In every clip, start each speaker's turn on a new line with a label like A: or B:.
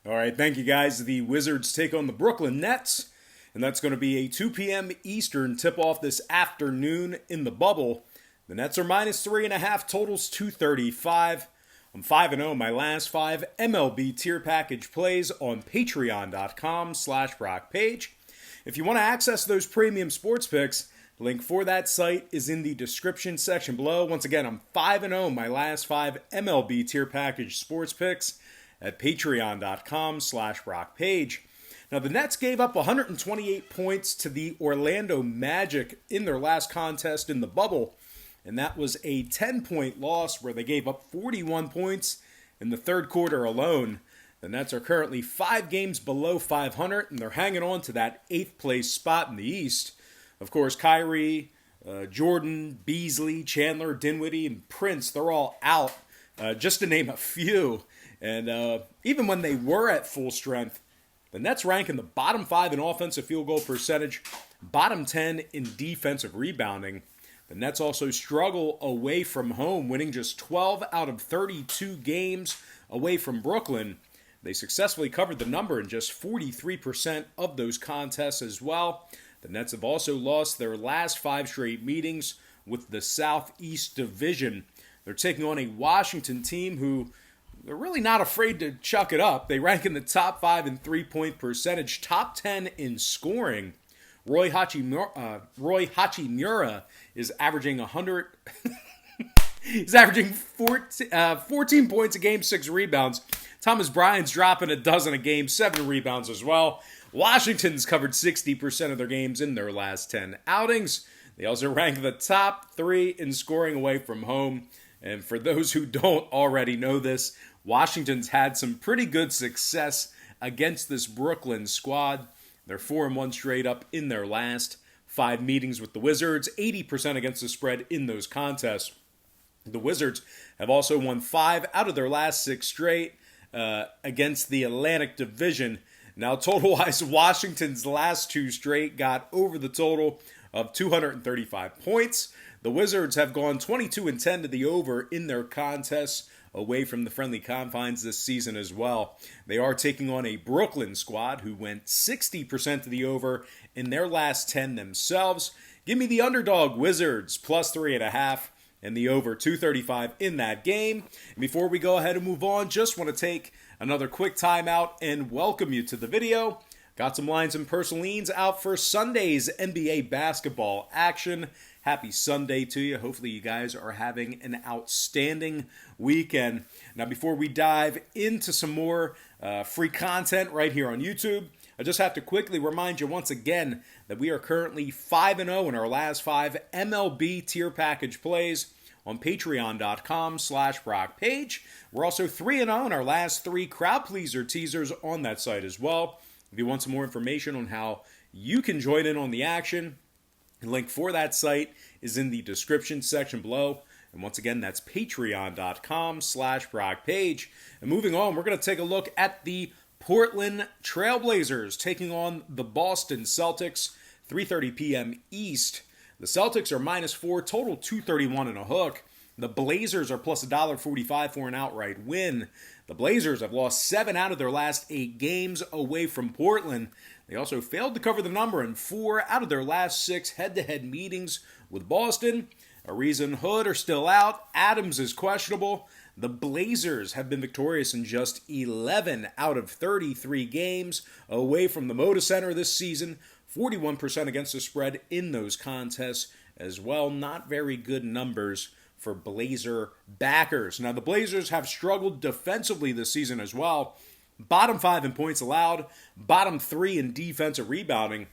A: All right, thank you guys. The Wizards take on the Brooklyn Nets, and that's going to be a 2 p.m. Eastern tip-off this afternoon in the bubble. The Nets are minus 3.5, totals 235. I'm 5-0 my last 5 MLB tier package plays on patreon.com/BrockPage. If you want to access those premium sports picks, the link for that site is in the description section below. Once again, I'm 5-0 my last 5 MLB tier package sports picks at patreon.com/BrockPage. Now, the Nets gave up 128 points to the Orlando Magic in their last contest in the bubble, and that was a 10-point loss where they gave up 41 points in the third quarter alone. The Nets are currently 5 games below 500, and they're hanging on to that 8th place spot in the East. Of course, Kyrie, Jordan, Beasley, Chandler, Dinwiddie, and Prince, they're all out, just to name a few. And even when they were at full strength, the Nets rank in the bottom 5 in offensive field goal percentage, bottom 10 in defensive rebounding. The Nets also struggle away from home, winning just 12 out of 32 games away from Brooklyn. They successfully covered the number in just 43% of those contests as well. The Nets have also lost their last 5 straight meetings with the Southeast Division. They're taking on a Washington team who they're really not afraid to chuck it up. They rank in the top 5 in three-point percentage, top 10 in scoring. Roy Hachimura is averaging 100. He's averaging 14 points a game, 6 rebounds. Thomas Bryant's dropping a dozen a game, 7 rebounds as well. Washington's covered 60% of their games in their last 10 outings. They also rank the top 3 in scoring away from home. And for those who don't already know this, Washington's had some pretty good success against this Brooklyn squad. They're 4-1 straight up in their last 5 meetings with the Wizards, 80% against the spread in those contests. The Wizards have also won 5 out of their last 6 straight against the Atlantic Division. Now, total-wise, Washington's last 2 straight got over the total of 235 points. The Wizards have gone 22-10 to the over in their contests away from the friendly confines this season as well. They are taking on a Brooklyn squad who went 60% to the over in their last 10 themselves. Give me the underdog Wizards plus 3.5 and the over 235 in that game. And before we go ahead and move on, just want to take another quick timeout and welcome you to the video. Got some lines and personal leans out for Sunday's NBA basketball action. Happy Sunday to you. Hopefully you guys are having an outstanding weekend. Now, before we dive into some more free content right here on YouTube, I just have to quickly remind you once again that we are currently 5-0 in our last 5 MLB tier package plays on patreon.com/BrockPage. We're also 3-0 in our last 3 crowd pleaser teasers on that site as well. If you want some more information on how you can join in on the action, the link for that site is in the description section below. And once again, that's patreon.com/BrockPage. And moving on, we're going to take a look at the Portland Trailblazers taking on the Boston Celtics, 3:30 p.m. East. The Celtics are -4, total 231 and a hook. The Blazers are plus $1.45 for an outright win. The Blazers have lost 7 out of their last 8 games away from Portland. They also failed to cover the number in 4 out of their last 6 head-to-head meetings with Boston. Ariza and Hood are still out. Adams is questionable. The Blazers have been victorious in just 11 out of 33 games away from the Moda Center this season. 41% against the spread in those contests as well. Not very good numbers for Blazer backers. Now, the Blazers have struggled defensively this season as well. Bottom 5 in points allowed, bottom 3 in defensive rebounding.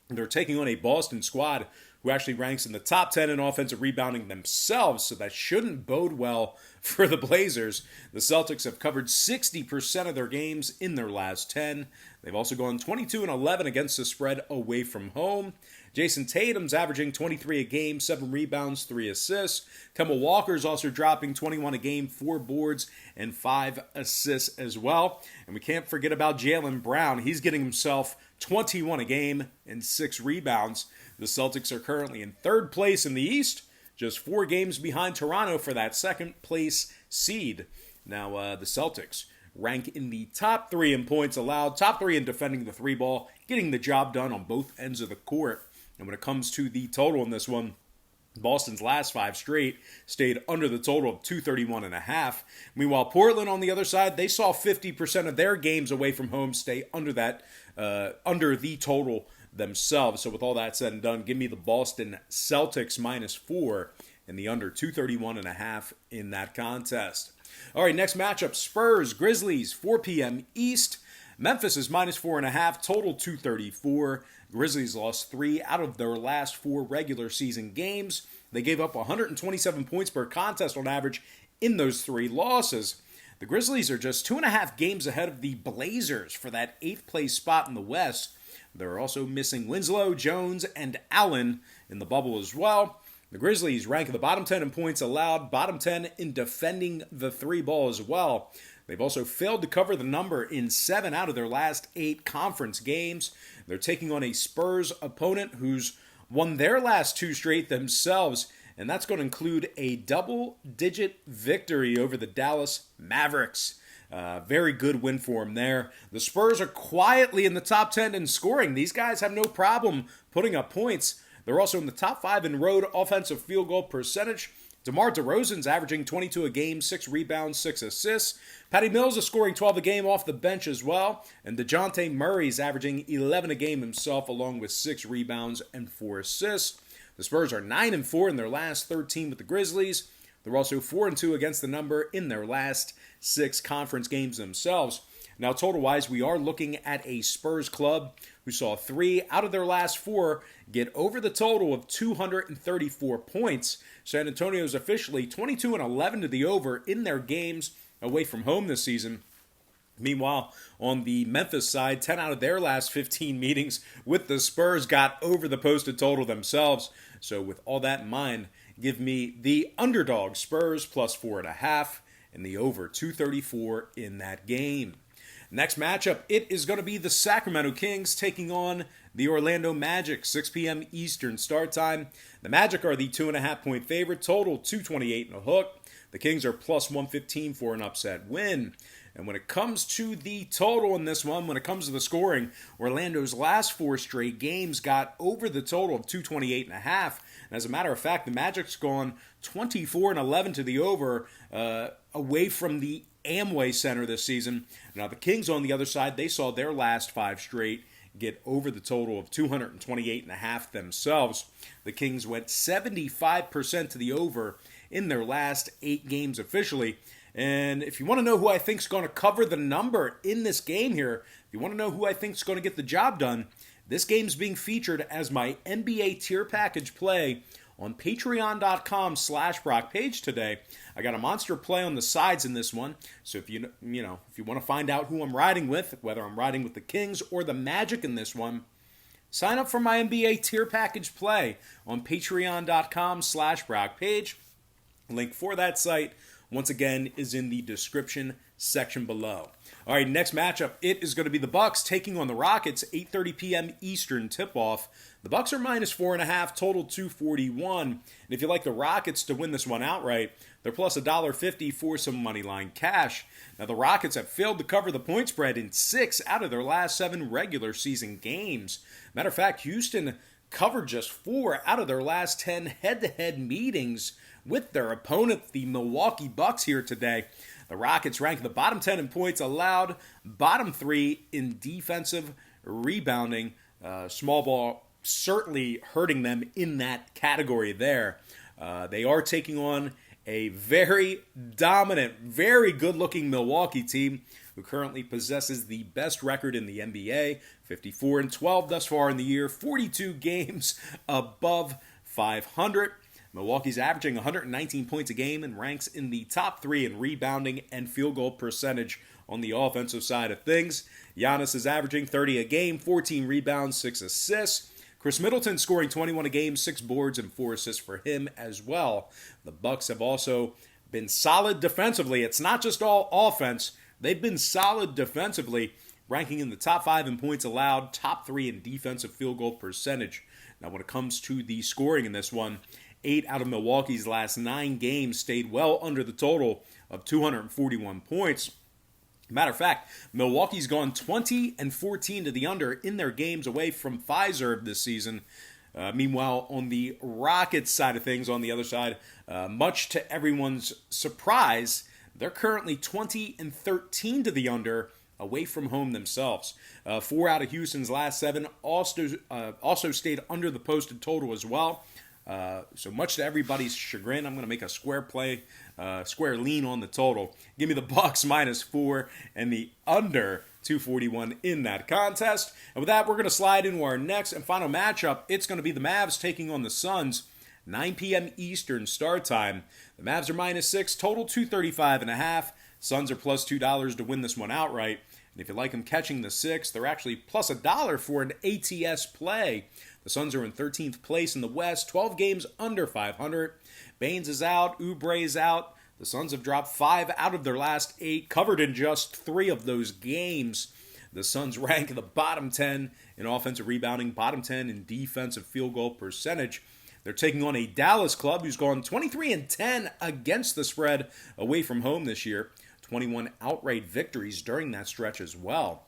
A: They're taking on a Boston squad who actually ranks in the top 10 in offensive rebounding themselves, so that shouldn't bode well for the Blazers. The Celtics have covered 60% of their games in their last 10. They've also gone 22-11 against the spread away from home. Jason Tatum's averaging 23 a game, 7 rebounds, 3 assists. Kemba Walker's also dropping 21 a game, 4 boards, and 5 assists as well. And we can't forget about Jaylen Brown. He's getting himself 21 a game and 6 rebounds. The Celtics are currently in 3rd place in the East, just 4 games behind Toronto for that 2nd place seed. Now, the Celtics rank in the top 3 in points allowed, top 3 in defending the 3 ball, getting the job done on both ends of the court. And when it comes to the total in this one, Boston's last 5 straight stayed under the total of 231.5. Meanwhile, Portland on the other side, they saw 50% of their games away from home stay under the total themselves. So with all that said and done, give me the Boston Celtics -4 and the under 231.5 in that contest. All right, next matchup, Spurs, Grizzlies, 4 p.m. East. Memphis is -4.5, total 234. Grizzlies lost 3 out of their last 4 regular season games. They gave up 127 points per contest on average in those 3 losses. The Grizzlies are just 2.5 games ahead of the Blazers for that 8th place spot in the West. They're also missing Winslow, Jones, and Allen in the bubble as well. The Grizzlies rank in the bottom 10 in points allowed, bottom 10 in defending the 3 ball as well. They've also failed to cover the number in 7 out of their last 8 conference games. They're taking on a Spurs opponent who's won their last 2 straight themselves, and that's going to include a double-digit victory over the Dallas Mavericks. Very good win for them there. The Spurs are quietly in the top 10 in scoring. These guys have no problem putting up points. They're also in the top 5 in road offensive field goal percentage. DeMar DeRozan's averaging 22 a game, 6 rebounds, 6 assists. Patty Mills is scoring 12 a game off the bench as well. And DeJounte Murray's averaging 11 a game himself, along with 6 rebounds and 4 assists. The Spurs are 9-4 in their last 13 with the Grizzlies. They're also 4-2 against the number in their last 6 conference games themselves. Now, total-wise, we are looking at a Spurs club who saw 3 out of their last 4 get over the total of 234 points. San Antonio's officially 22-11 to the over in their games away from home this season. Meanwhile, on the Memphis side, 10 out of their last 15 meetings with the Spurs got over the posted total themselves. So with all that in mind, give me the underdog Spurs +4.5 and the over 234 in that game. Next matchup, it is going to be the Sacramento Kings taking on the Orlando Magic, 6 p.m. Eastern start time. The Magic are the 2.5-point favorite, total 228 and a hook. The Kings are +115 for an upset win. And when it comes to the total in this one, when it comes to the scoring, Orlando's last 4 straight games got over the total of 228.5. And as a matter of fact, the Magic's gone 24-11 to the over away from the Amway Center this season. Now the Kings on the other side, they saw their last 5 straight get over the total of 228.5 themselves. The Kings went 75% to the over in their last 8 games officially. And if you want to know who I think is going to cover the number in this game here, if you want to know who I think is going to get the job done, this game's being featured as my NBA tier package play on patreon.com/Brock Page today. I got a monster play on the sides in this one. So if you want to find out who I'm riding with, whether I'm riding with the Kings or the Magic in this one, sign up for my NBA tier package play on patreon.com/Brock Page. Link for that site, once again, is in the description section below. All right, next matchup, it is going to be the Bucks taking on the Rockets, 8:30 p.m. Eastern tip-off. The Bucks are -4.5, total 241. And if you like the Rockets to win this one outright, they're plus $1.50 for some money line cash. Now, the Rockets have failed to cover the point spread in 6 out of their last 7 regular season games. Matter of fact, Houston covered just 4 out of their last 10 head-to-head meetings with their opponent, the Milwaukee Bucks, here today. The Rockets rank the bottom 10 in points allowed, bottom 3 in defensive rebounding. Small ball certainly hurting them in that category there. They are taking on a very dominant, very good-looking Milwaukee team who currently possesses the best record in the NBA, 54-12 thus far in the year, 42 games above 500. Milwaukee's averaging 119 points a game and ranks in the top 3 in rebounding and field goal percentage on the offensive side of things. Giannis is averaging 30 a game, 14 rebounds, 6 assists. Chris Middleton scoring 21 a game, 6 boards and 4 assists for him as well. The Bucks have also been solid defensively. It's not just all offense. They've been solid defensively, ranking in the top 5 in points allowed, top 3 in defensive field goal percentage. Now, when it comes to the scoring in this one, 8 out of Milwaukee's last 9 games stayed well under the total of 241 points. Matter of fact, Milwaukee's gone 20-14 to the under in their games away from Pfizer this season. Meanwhile, on the Rockets side of things, on the other side, much to everyone's surprise, they're currently 20-13 to the under away from home themselves. 4 out of Houston's last 7 also stayed under the posted total as well. So much to everybody's chagrin, I'm going to make a square lean on the total. Give me the Bucks -4 and the under 241 in that contest. And with that, we're going to slide into our next and final matchup. It's going to be the Mavs taking on the Suns. 9 p.m. Eastern start time. The Mavs are -6, total 235.5. Suns are plus $2 to win this one outright. And if you like them catching the 6, they're actually plus $1 for an ATS play. The Suns are in 13th place in the West, 12 games under 500. Baines is out, Oubre is out. The Suns have dropped 5 out of their last 8, covered in just 3 of those games. The Suns rank in the bottom 10 in offensive rebounding, bottom 10 in defensive field goal percentage. They're taking on a Dallas club who's gone 23-10 against the spread away from home this year. 21 outright victories during that stretch as well.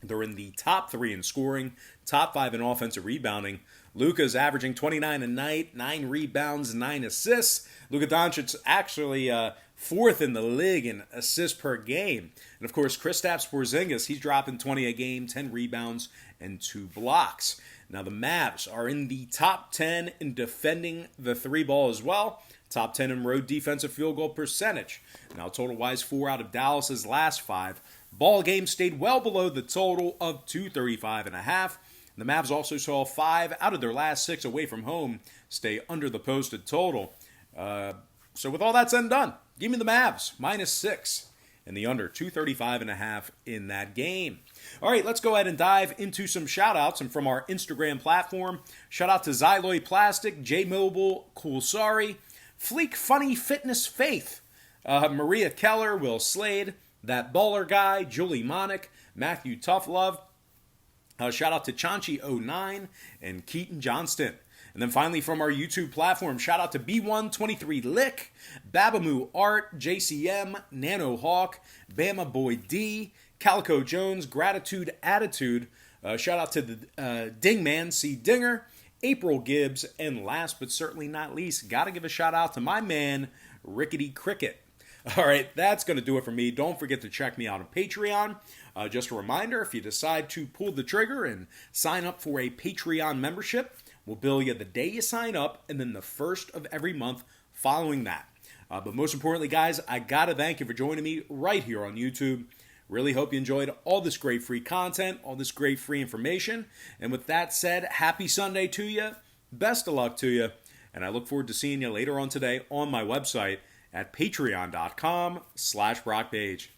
A: They're in the top 3 in scoring, top 5 in offensive rebounding. Luka's averaging 29 a night, 9 rebounds, 9 assists. Luka Doncic's actually 4th in the league in assists per game. And of course, Kristaps Porzingis, he's dropping 20 a game, 10 rebounds, and 2 blocks. Now the Mavs are in the top 10 in defending the 3 ball as well. Top 10 in road defensive field goal percentage. Now total-wise, 4 out of Dallas's last 5. Ball game stayed well below the total of 235.5. The Mavs also saw 5 out of their last 6 away from home stay under the posted total. So with all that said and done, give me the Mavs -6 and the under 235.5 in that game. All right, let's go ahead and dive into some shout-outs. And from our Instagram platform, shout out to Xyloid Plastic, J Mobile, Coolsari, Fleek Funny Fitness Faith, Maria Keller, Will Slade, That Baller Guy, Julie Monick, Matthew Toughlove. Shout out to Chanchi09 and Keaton Johnston. And then finally from our YouTube platform, shout out to B123 Lick, Babamoo Art, JCM, Nano Hawk, Bama Boy D, Calico Jones, Gratitude Attitude. Shout out to the Dingman C. Dinger, April Gibbs, and last but certainly not least, got to give a shout out to my man, Rickety Cricket. All right, that's going to do it for me. Don't forget to check me out on Patreon. Just a reminder, if you decide to pull the trigger and sign up for a Patreon membership, we'll bill you the day you sign up and then the first of every month following that. But most importantly, guys, I got to thank you for joining me right here on YouTube. Really hope you enjoyed all this great free content, all this great free information. And with that said, happy Sunday to you. Best of luck to you. And I look forward to seeing you later on today on my website at patreon.com/BrockPage.